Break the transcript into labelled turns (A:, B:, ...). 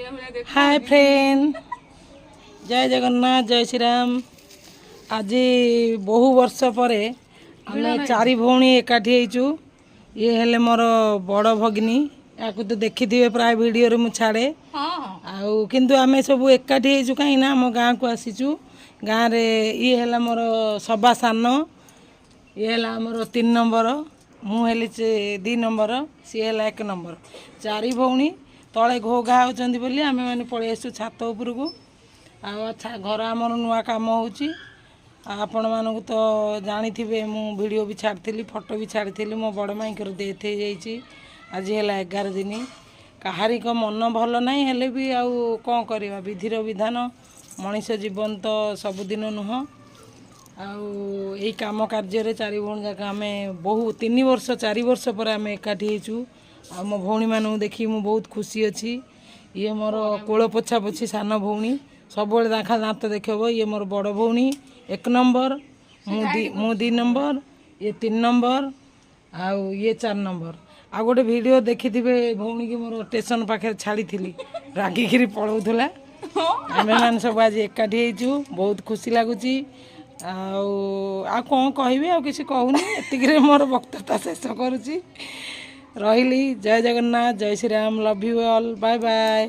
A: Hi friend जय जगन्नाथ जय श्री राम। आज बहु वर्ष पर आम चारि भौणी एकाठी होइचु। ये हेले मोर बड़ भगिनी या तो देखी थे प्राय वीडियो रे मु छाड़े आउ किंतु आमे सब एकाठी होइचु कहीं ना आम गाँ को आसीचु। गाँ रे ये हेला मोर सभा सान ये हेला मोर 3 नंबर मु हेली 2 नंबर सी हेला 1 नंबर चारि भौणी तले घो घा होचंदी बोली आमे माने पळै आसु छात उपरकू। आ घर आमर नुआ काम होची आपण मानक तो जानी थिबे मु वीडियो भी छाड़थिली फोटो भी छाड़थिली मो बड़ माईकर डेथ हे जाईची। आज हेला 11 दिन कहारी को मन भल नहीं हेले भी आउ कोन करबा विधिर विधान मनीष जीवन तो सबुदिन नुह आउ एई काम कार्य रे चारि भौण जाक आमे बहु 3 वर्ष 4 वर्ष पर आमे एकाठी हेचु। आ मो भौणी मानू देखी मु बहुत खुशी अच्छी। ये मोर कोल पोछा पोछी सान भौणी सब देखा दांत देखब। ये मोर बड़ भौणी 1 नंबर मु 2 नंबर ये 3 नंबर आउ ये 4 नंबर। आ गोटे वीडियो देखी थे भौणी की मोर स्टेशन पाखे छाड़ी थी रागिकी पलाऊला। आम मैंने सब आज एकाठी हेचु बहुत खुशी लगुच। आ कौन कहबी आ किसी कहूनी एतिक मोर वक्तव्य शेष करुच्ची। रही जय जगन्नाथ जय Shri Ram love you all bye bye.